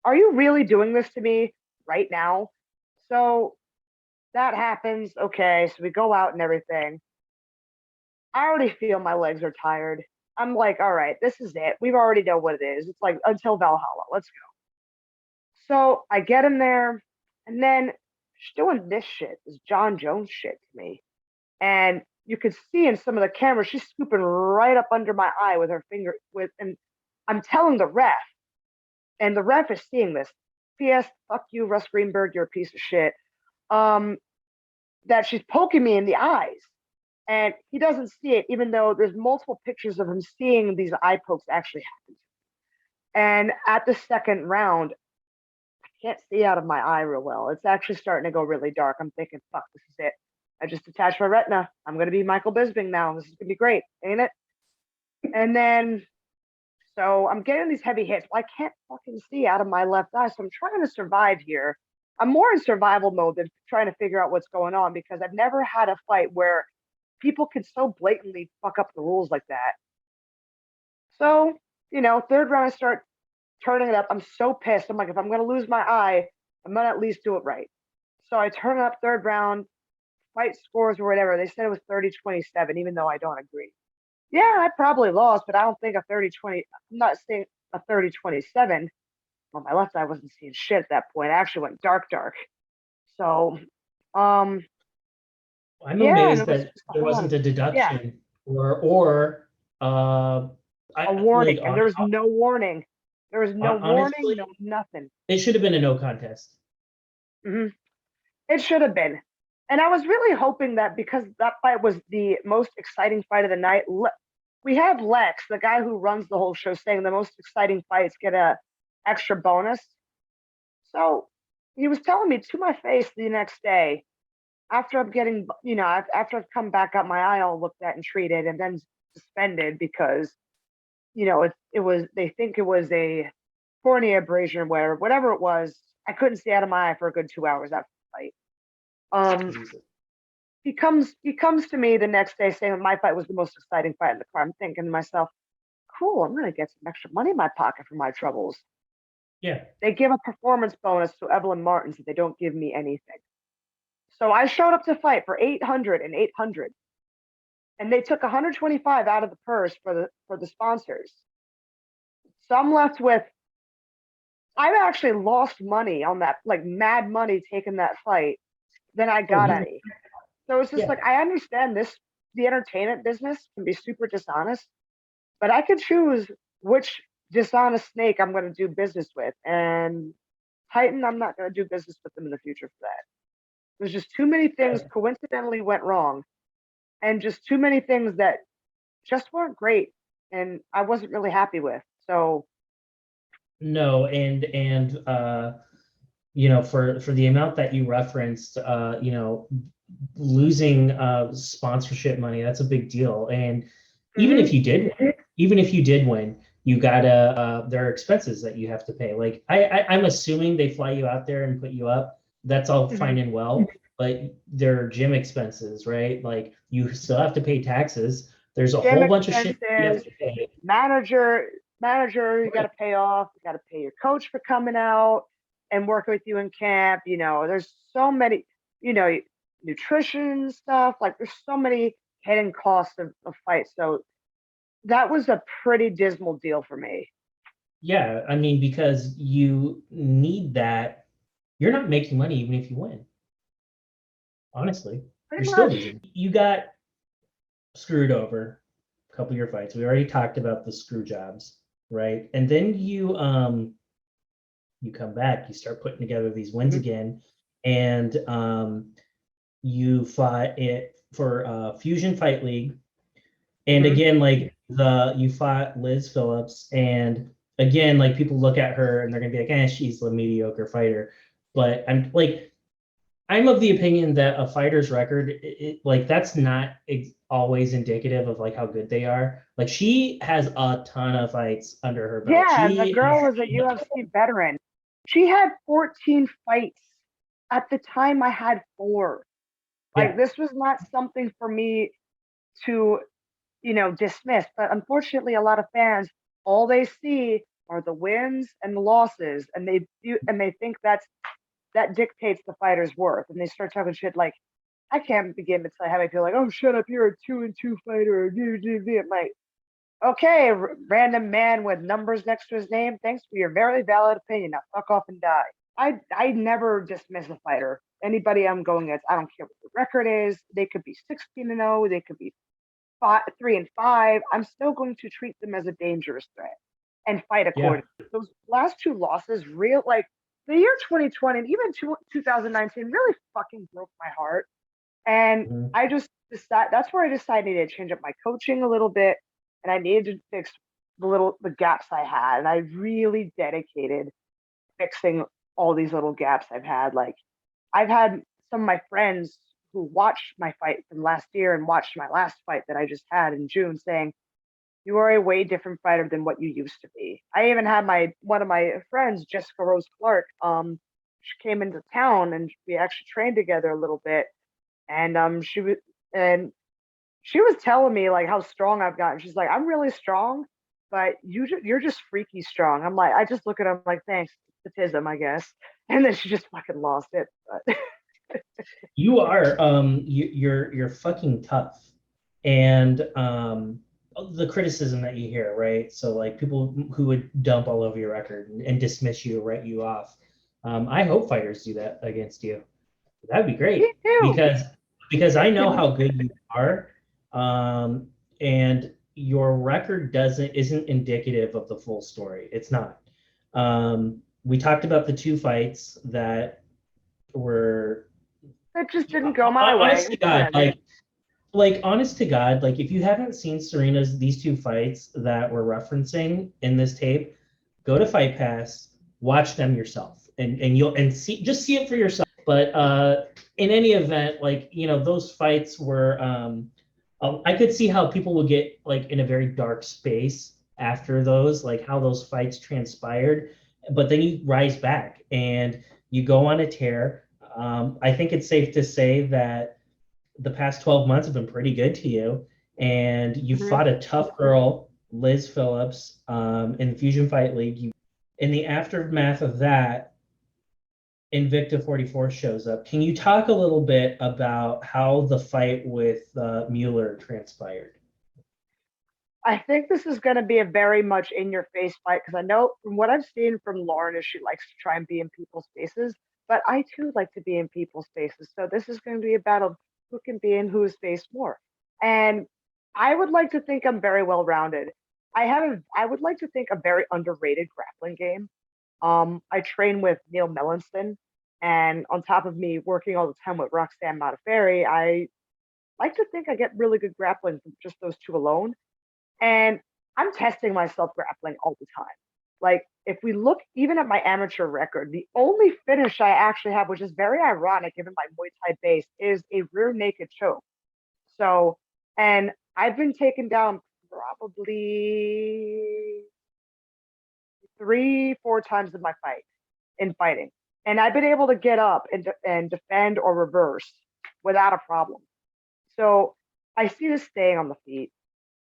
are you really doing this to me right now? So that happens. Okay, so we go out and everything. I already feel my legs are tired. I'm like, all right, this is it. We already know what it is. It's like until Valhalla. Let's go. So I get in there, and then she's doing this shit, this John Jones shit to me. And you could see in some of the cameras, she's scooping right up under my eye with her finger. And I'm telling the ref, and the ref is seeing this. P.S. Fuck you, Russ Greenberg, you're a piece of shit. That she's poking me in the eyes. And he doesn't see it, even though there's multiple pictures of him seeing these eye pokes actually happen. And at the second round, I can't see out of my eye real well. It's actually starting to go really dark. I'm thinking, fuck, this is it. I just detached my retina. I'm going to be Michael Bisping now. This is going to be great, ain't it? And then, so I'm getting these heavy hits. Well, I can't fucking see out of my left eye. So I'm trying to survive here. I'm more in survival mode than trying to figure out what's going on because I've never had a fight where people can so blatantly fuck up the rules like that. So, third round, I start turning it up. I'm so pissed. I'm like, if I'm going to lose my eye, I'm going to at least do it right. So I turn up third round, fight scores or whatever. They said it was 30-27, even though I don't agree. Yeah, I probably lost, but I don't think a 30-20, I'm not saying a 30-27. Well, my left eye wasn't seeing shit at that point. I actually went dark. So, I'm amazed that there wasn't a deduction or a warning, and there was no warning. There was no warning, no nothing. It should have been a no contest. Mm-hmm. It should have been. And I was really hoping that because that fight was the most exciting fight of the night, we had Lex, the guy who runs the whole show, saying the most exciting fights get a extra bonus. So he was telling me to my face the next day, after I'm getting, after I've come back, got my eye all looked at and treated, and then suspended because, it was, they think it was a cornea abrasion or whatever it was. I couldn't see out of my eye for a good 2 hours after the fight. He comes to me the next day saying my fight was the most exciting fight in the car. I'm thinking to myself, cool, I'm gonna get some extra money in my pocket for my troubles. Yeah. They give a performance bonus to Evelyn Martins if they don't give me anything. So I showed up to fight for 800 and 800. And they took 125 out of the purse for the sponsors. So I'm left with, I've actually lost money on that, like mad money taking that fight than I got any. So it's just like, I understand the entertainment business can be super dishonest, but I can choose which dishonest snake I'm going to do business with. And Titan, I'm not going to do business with them in the future for that. There's just too many things coincidentally went wrong, and just too many things that just weren't great, and I wasn't really happy with. So no, and for the amount that you referenced, losing sponsorship money, that's a big deal. And even if you did win, you gotta there are expenses that you have to pay. Like I'm assuming they fly you out there and put you up. That's all fine and well, but there are gym expenses, right? Like you still have to pay taxes. There's a Gym whole bunch of shit you have expenses, to pay. manager, you got to Right. pay off. You got to pay your coach for coming out and working with you in camp. There's so many, you know, nutrition stuff. Like there's so many hidden costs of fights. So that was a pretty dismal deal for me. Yeah, I mean, because you need that. You're not making money even if you win. Honestly, you're Pretty still much. losing. You got screwed over a couple of your fights. We already talked about the screw jobs, right? And then you come back, you start putting together these wins Mhm. again, and you fought it for Fusion Fight League, and Mhm. again, like the you fought Liz Phillips, and again, like people look at her and they're gonna be like, she's a mediocre fighter. But I'm of the opinion that a fighter's record, like that's not always indicative of like how good they are. Like she has a ton of fights under her belt. Yeah, and the She girl is a UFC veteran. She had 14 fights. At the time, I had 4. Like yeah, this was not something for me to, dismiss. But unfortunately, a lot of fans, all they see are the wins and the losses, and they think that dictates the fighter's worth, and they start talking shit like, I can't begin to tell how I feel like, oh, shut up, you're a 2-2 fighter. I'm like, okay, random man with numbers next to his name. Thanks for your very valid opinion. Now fuck off and die. I never dismiss a fighter. Anybody I'm going against, I don't care what the record is. They could be 16-0. They could be 3-5. I'm still going to treat them as a dangerous threat and fight yeah. accordingly. Those last 2 losses, real like the year 2020 and even 2019, really fucking broke my heart. And Mhm. I just decided that's where I decided I needed to change up my coaching a little bit, and I needed to fix the gaps I had. And I really dedicated fixing all these little gaps I've had. Like I've had some of my friends who watched my fight from last year and watched my last fight that I just had in June saying, you are a way different fighter than what you used to be. I even had my one of my friends, Jessica Rose Clark, she came into town and we actually trained together a little bit. And and she was telling me like how strong I've gotten. She's like, I'm really strong, but you're just freaky strong. I'm like, I just look at her, I'm like, thanks, autism, I guess. And then she just fucking lost it. But You are you're fucking tough. And the criticism that you hear, right? So like people who would dump all over your record and dismiss you, write you off. I hope fighters do that against you. That'd be me great too. because I know how good you are, um, and your record isn't indicative of the full story. It's not. We talked about the 2 fights that were It just didn't go my way. honest to It's God, tragic. like honest to God, like if you haven't seen Serena's these 2 fights that we're referencing in this tape, go to Fight Pass, watch them yourself, and you'll and see it for yourself. But in any event, like those fights were, I could see how people would get like in a very dark space after those, like how those fights transpired. But then you rise back and you go on a tear. I think it's safe to say that the past 12 months have been pretty good to you. And you Mhm. fought a tough girl, Liz Phillips, in the Fusion Fight League. In the aftermath of that, Invicta 44 shows up. Can you talk a little bit about how the fight with Mueller transpired? I think this is going to be a very much in your face fight because I know from what I've seen from Lauren is she likes to try and be in people's faces, but I too like to be in people's faces. So this is going to be a battle of who can be in whose face more. And I would like to think I'm very well rounded. I would like to think a very underrated grappling game. I train with Neil Melanson, and on top of me working all the time with Roxanne Modafferi, I like to think I get really good grappling from just those two alone. And I'm testing myself grappling all the time. Like, if we look even at my amateur record, the only finish I actually have, which is very ironic given my Muay Thai base, is a rear naked choke. So, and I've been taken down probably 3, 4 times in my fighting. And I've been able to get up and defend or reverse without a problem. So I see this staying on the feet.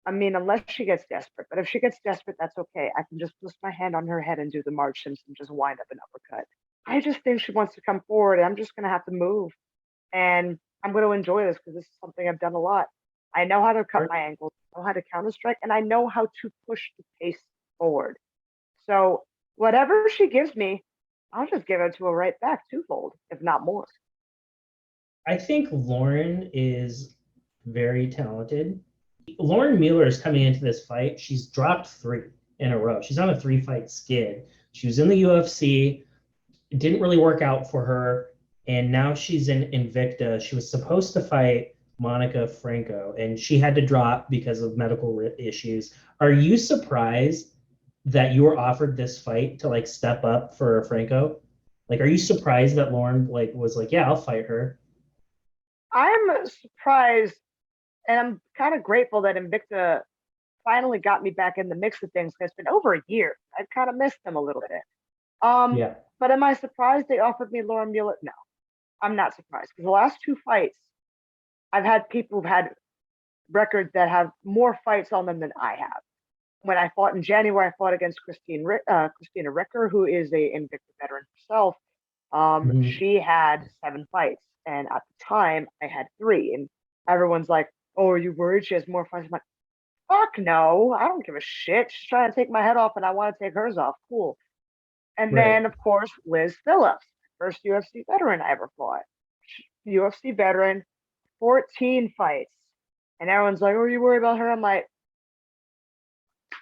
I mean, unless she gets desperate. But if she gets desperate, that's okay. I can just twist my hand on her head and do the Marge Simpson, just wind up an uppercut. I just think she wants to come forward, and I'm just going to have to move. And I'm going to enjoy this because this is something I've done a lot. I know how to cut my ankles, I know how to counter strike, and I know how to push the pace forward. So whatever she gives me, I'll just give it to her right back twofold, if not more. I think Lauren is very talented. Lauren Mueller is coming into this fight. She's dropped 3 in a row. She's on a 3-fight skid. She was in the UFC. It didn't really work out for her. And now she's in Invicta. She was supposed to fight Monica Franco, and she had to drop because of medical issues. Are you surprised that you were offered this fight to like step up for Franco? Like, are you surprised that Lauren like was like, yeah, I'll fight her? I'm surprised, and I'm kind of grateful that Invicta finally got me back in the mix of things. It's been over a year. I've kind of missed them a little bit. Yeah. But am I surprised they offered me Lauren Mueller? No, I'm not surprised because the last 2 fights, I've had people who've had records that have more fights on them than I have. When I fought in January, I fought against Christina Ricker, who is a Invicta veteran herself. Mhm. She had 7 fights, and at the time, I had 3. And everyone's like, "Oh, are you worried she has more fights?" I'm like, "Fuck no! I don't give a shit. She's trying to take my head off, and I want to take hers off. Cool." And Right. then, of course, Liz Phillips, first UFC veteran I ever fought. UFC veteran, 14 fights. And everyone's like, "Oh, are you worried about her?" I'm like,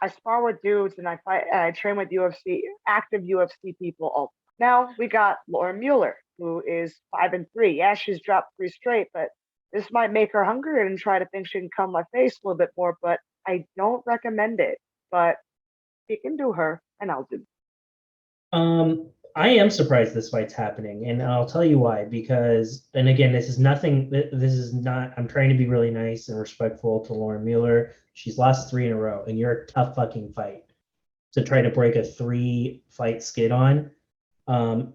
I spar with dudes and I fight and I train with UFC, active UFC people all. Now we got Lauren Mueller, who is 5-3. Yeah, she's dropped 3 straight, but this might make her hungrier and try to think she can come my face a little bit more, but I don't recommend it. But she can do her, and I'll do. I am surprised this fight's happening, and I'll tell you why. Because, and again, this is nothing. This is not. I'm trying to be really nice and respectful to Lauren Mueller. She's lost 3 in a row, and you're a tough fucking fight to try to break a 3-fight skid on. I'm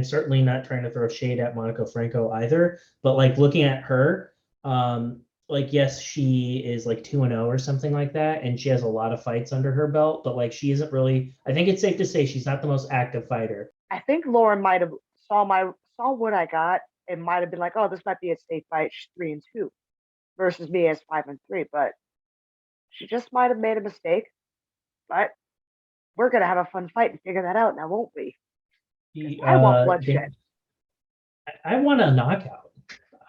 certainly not trying to throw shade at Monica Franco either. But like looking at her, like yes, she is like 2-0 or something like that, and she has a lot of fights under her belt, but like she isn't really, I think it's safe to say she's not the most active fighter. I think Lauren might have saw what I got. It might have been like, oh, this might be a safe fight. She's 3-2 versus me as 5-3, but she just might have made a mistake. But we're gonna have a fun fight and figure that out now, won't we? I want bloodshed. I want a knockout.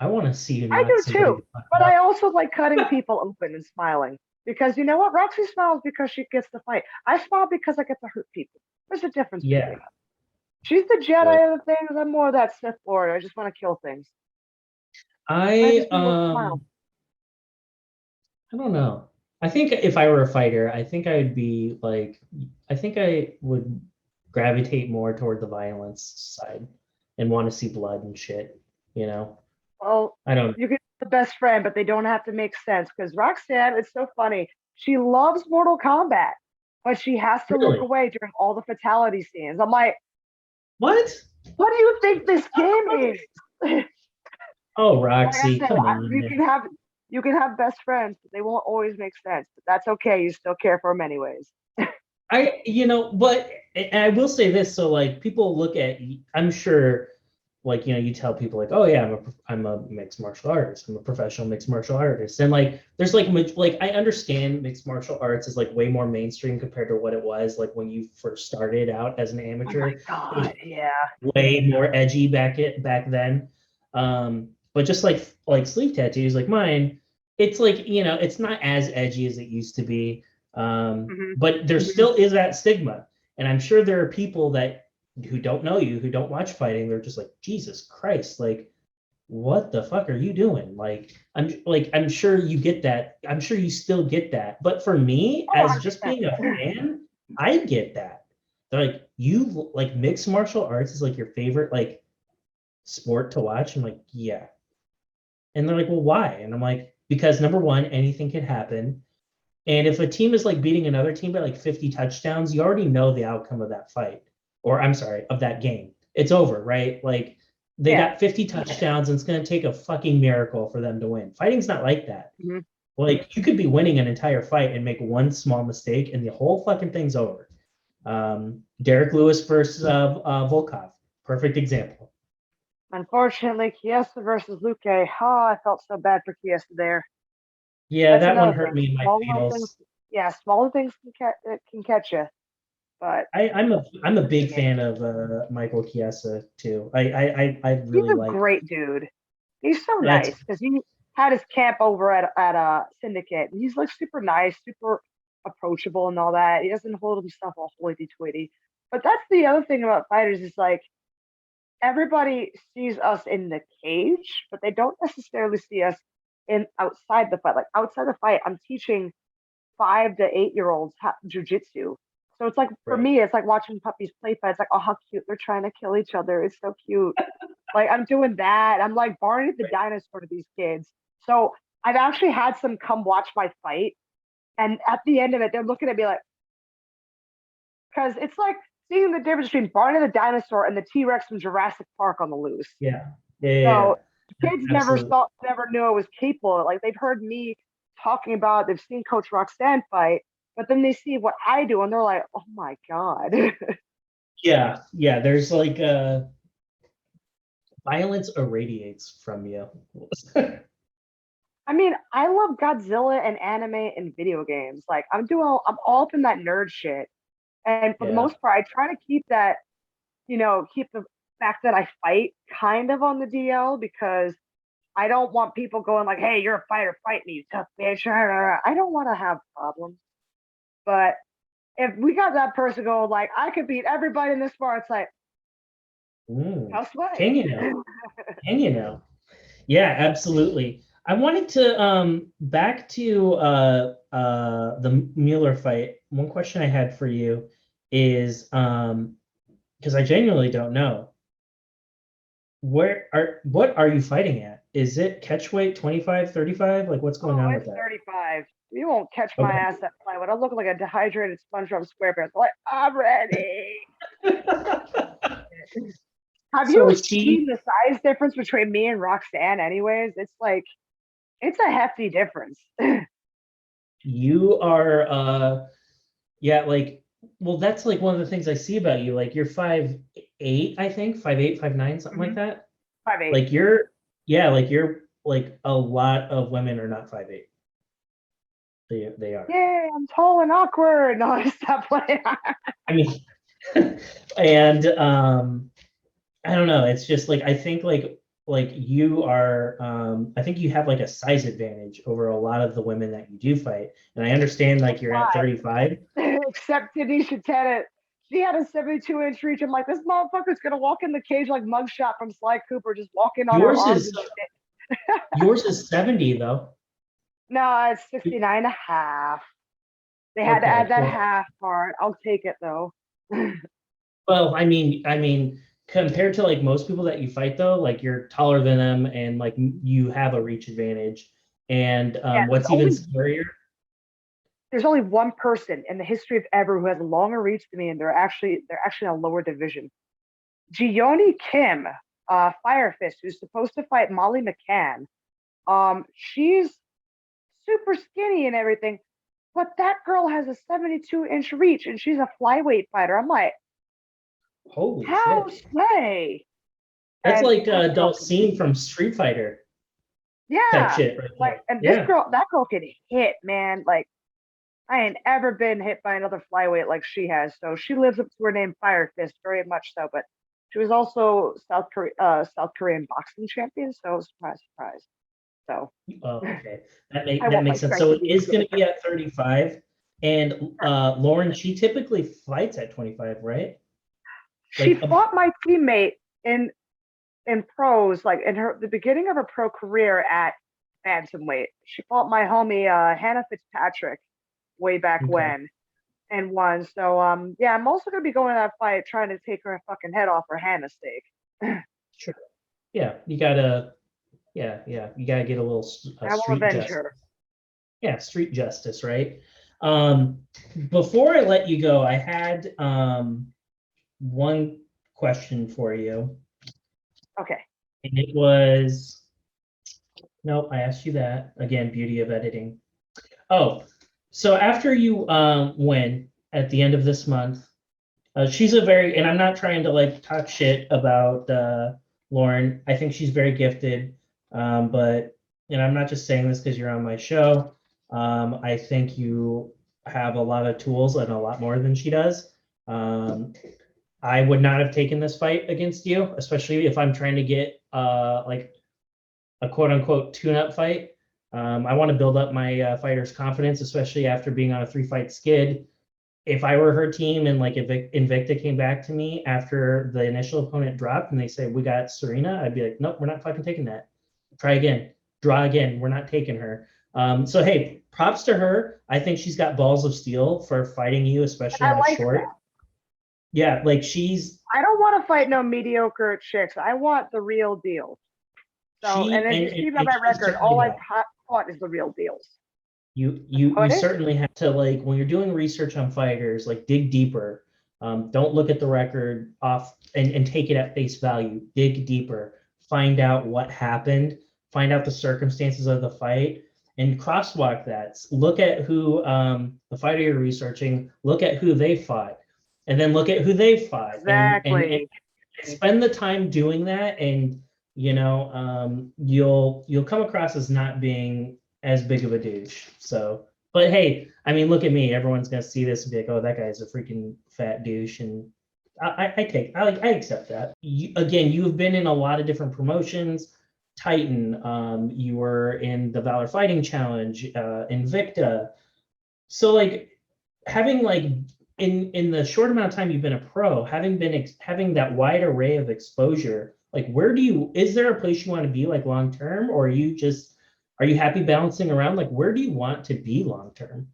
I want to see you I knock do somebody too, the fuck but out. I also like cutting people open and smiling because you know what? Roxy smiles because she gets to fight. I smile because I get to hurt people. There's a difference Yeah, between us. She's the right. Jedi of the things. I'm more of that Sith Lord. I just want to kill things. I I just need a little smile. I don't know. I think if I were a fighter, I think I'd be like, I think I would gravitate more toward the violence side and want to see blood and shit, you know? Well, I don't you can be the best friend, but they don't have to make sense because Roxanne, it's so funny. She loves Mortal Kombat, but she has to look really. away during all the fatality scenes. I'm like, What? what do you think this game is? Oh, Like I Roxy, said, come on. you can have best friends, but they won't always make sense. But that's okay. You still care for them anyways. But and I will say this, so like people look at, I'm sure, like, you tell people like, oh yeah, I'm a mixed martial artist. I'm a professional mixed martial artist. And like, there's like I understand mixed martial arts is like way more mainstream compared to what it was like when you first started out as an Oh my amateur. It was God, yeah. way more edgy back then. But just like sleeve tattoos like mine, it's like, it's not as edgy as it used to be. Hmm. But there still is that stigma. And I'm sure there are people that who don't know you, who don't watch fighting, they're just like, Jesus Christ, like, what the fuck are you doing? I'm sure you get that. I'm sure you still get that. But for me, Oh, as just 100%. being a fan, I get that. They're like, you like mixed martial arts is like your favorite like sport to watch. I'm like, yeah. And they're like, well, why? And I'm like, because number one, anything can happen. And if a team is like beating another team by like 50 touchdowns, you already know the outcome of that fight, or I'm sorry, of that game. It's over, right? Like they Yeah. got 50 touchdowns, and it's going to take a fucking miracle for them to win. Fighting's not like that. Hmm. Like you could be winning an entire fight and make one small mistake, and the whole fucking thing's over. Derek Lewis versus Volkov, perfect example. Unfortunately, Chiesa versus Luque. Oh, I felt so bad for Chiesa there. Yeah, That's that one another hurt thing. me in my Small little things, feels. yeah, smaller things can catch you. But I'm a big fan of Michael Chiesa too. I he's really a like. great dude. He's so That's nice because he had his camp over at Syndicate, and he's like super nice, super approachable, and all that. He doesn't hold himself all hoity-toity. But that's the other thing about fighters is like everybody sees us in the cage, but they don't necessarily see us in outside the fight. Like outside the fight, I'm teaching 5 to 8 year olds jujitsu. So it's like for right. me, it's like watching puppies play fight. It's like, oh, how cute they're trying to kill each other. It's so cute. Like I'm doing that. I'm like Barney the Right. dinosaur to these kids. So I've actually had some come watch my fight, and at the end of it, they're looking at me like, because it's like seeing the difference between Barney the dinosaur and the T-Rex from Jurassic Park on the loose. Yeah. Yeah. So kids Absolutely. never knew I was capable. Like they've heard me talking about, they've seen Coach Roxanne fight, but then they see what I do and they're like, oh my God. Yeah. Yeah. There's like violence irradiates from you. I mean, I love Godzilla and anime and video games. Like I'm all up in that nerd shit. And for the Yeah. most part, I try to keep that, keep the fact that I fight kind of on the DL because I don't want people going like, "Hey, you're a fighter, fight me, you tough bitch." I don't want to have problems. But if we got that person going like, "I could beat everybody in this bar," it's like, "How's Can way?" you know? Can you know? Yeah, absolutely. I wanted to back to the Mueller fight. One question I had for you is because I genuinely don't know. What are you fighting at? Is it catch weight 25, 35? Like what's going Oh, on with it's that? 35. You won't catch my Okay. ass at plywood. I look like a dehydrated SpongeBob SquarePants. Like, I'm ready. Have So you is seen she the size difference between me and Roxanne? Anyways, it's like it's a hefty difference. you are yeah, like well that's like one of the things I see about you. Like you're 5'8", I think, 5'8", 5'9", something like Mhm. that. 5'8". Like you're yeah, like you're like a lot of women are not 5'8". They are. Yay, I'm tall and awkward. No, stop playing. I mean and I don't know. It's just like I think like you are I think you have like a size advantage over a lot of the women that you do fight. And I understand like you're at 35. Except Tanisha Tennant. She had a 72-inch reach. I'm like, this motherfucker's gonna walk in the cage like mugshot from Sly Cooper, just walking on her Yours arms is and shit. yours is 70 though. No, it's 69 and a half. They had to Okay, add that well half part. I'll take it though. well I mean compared to like most people that you fight though, like you're taller than them and like you have a reach advantage. And Yeah, what's even scarier there's only one person in the history of ever who has a longer reach than me, and they're actually in a lower division. Gioni Kim, Fire Fist, who's supposed to fight Molly McCann. She's super skinny and everything, but that girl has a 72-inch reach, and she's a flyweight fighter. I'm like, holy how shit. slay? That's And like that girl can, Dalcine from Street Fighter type yeah, shit right like, there. and Yeah. that girl can hit, man. Like, I ain't ever been hit by another flyweight like she has. So she lives up to her name, Fire Fist, very much so. But she was also South Korean boxing champion. So surprise, surprise. So Oh, okay. I That want my makes sense. strength So to it be is going to be equivalent. at 35. And Lauren, she typically fights at 25, right? She Like, fought my teammate in pros, like in the beginning of her pro career at bantamweight. She fought my homie Hannah Fitzpatrick way back okay, when and won. So yeah, I'm also gonna be going to that fight trying to take her fucking head off for Hannah's sake. sure. Yeah, you gotta, you gotta get a little I will street avenge justice. her. Yeah, street justice, right? Um, Before I let you go, I had one question for you, Okay. and it was, nope, I asked you that again. Beauty of editing. Oh, so after you win at the end of this month, she's a very, and I'm not trying to like talk shit about Lauren. I think she's very gifted, but and I'm not just saying this because you're on my show. I think you have a lot of tools and a lot more than she does. I would not have taken this fight against you, especially if I'm trying to get like a quote unquote tune up fight. I want to build up my fighter's confidence, especially after being on a 3-fight skid. If I were her team and like if Invicta came back to me after the initial opponent dropped and they say, we got Serena, I'd be like, nope, we're not fucking taking that. Try again, draw again. We're not taking her. So, hey, props to her. I think she's got balls of steel for fighting you, especially I on a like short. that. Yeah, like she's. I don't want to fight no mediocre chicks. I want the real deal. So, and as you see by my record, all I've fought is the real deals. You certainly have to, like, when you're doing research on fighters, like dig deeper. Don't look at the record off and take it at face value. Dig deeper. Find out what happened. Find out the circumstances of the fight and crosswalk that. Look at who the fighter you're researching. Look at who they fought, and then look at who they fought. Exactly. And spend the time doing that, and you'll come across as not being as big of a douche. So, but hey, I mean, look at me. Everyone's gonna see this and be like, "Oh, that guy's a freaking fat douche," and I accept that. Again, you have been in a lot of different promotions. Titan, you were in the Valor Fighting Challenge, Invicta. So, like, having like in the short amount of time you've been a pro, having that wide array of exposure, like, is there a place you want to be like long term, or are you happy bouncing around? Like, where do you want to be long term?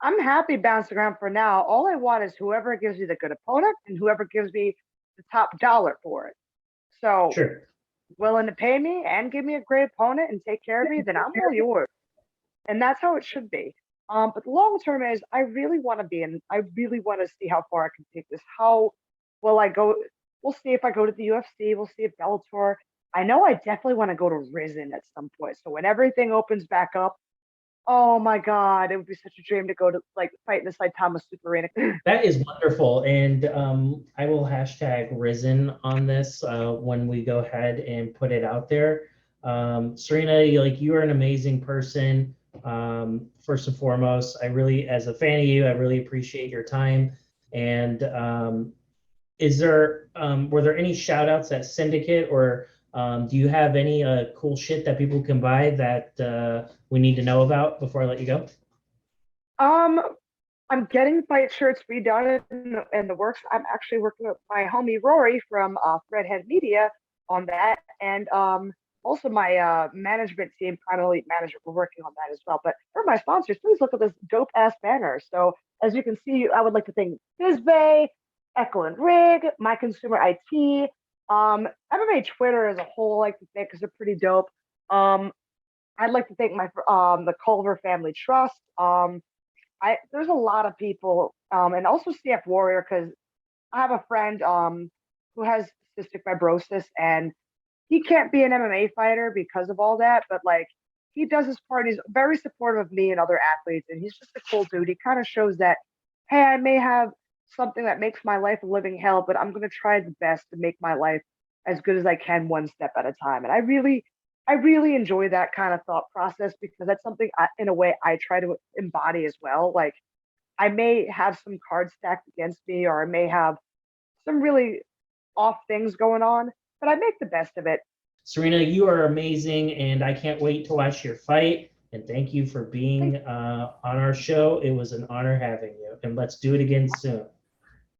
I'm happy bouncing around for now. All I want is whoever gives me the good opponent and whoever gives me the top dollar for it. So, Sure. Willing to pay me and give me a great opponent and take care of me, then I'm all yours. And that's how it should be. But the long term is I really want to see how far I can take this. How will I go? We'll see if I go to the UFC. We'll see if Bellator. I know I definitely want to go to Risen at some point. So when everything opens back up, oh my God, it would be such a dream to go to like fight in the Saitama Super Arena. That is wonderful. And I will hashtag Risen on this when we go ahead and put it out there. Serena, like, you are an amazing person. First and foremost, as a fan of you, I really appreciate your time. And were there any shout outs at Syndicate, or do you have any cool shit that people can buy that we need to know about before I let you go? I'm getting fight shirts redone in the works. I'm actually working with my homie Rory from Redhead Media on that, and also my management team, Prime Elite Management, we're working on that as well. But for my sponsors, please look at this dope ass banner. So as you can see, I would like to thank BizBay, Echo and Rig, My Consumer IT, MMA Twitter as a whole. I like to thank because they're pretty dope. I'd like to thank my the Culver Family Trust. There's a lot of people, and also CF Warrior, because I have a friend who has cystic fibrosis, and he can't be an MMA fighter because of all that, but like, he does his part. He's very supportive of me and other athletes, and he's just a cool dude. He kind of shows that, hey, I may have something that makes my life a living hell, but I'm going to try the best to make my life as good as I can, one step at a time. And I really enjoy that kind of thought process, because that's something in a way I try to embody as well. Like, I may have some cards stacked against me, or I may have some really off things going on, but I make the best of it. Serena, you are amazing, and I can't wait to watch your fight. And thank you for being on our show. It was an honor having you, and let's do it again soon.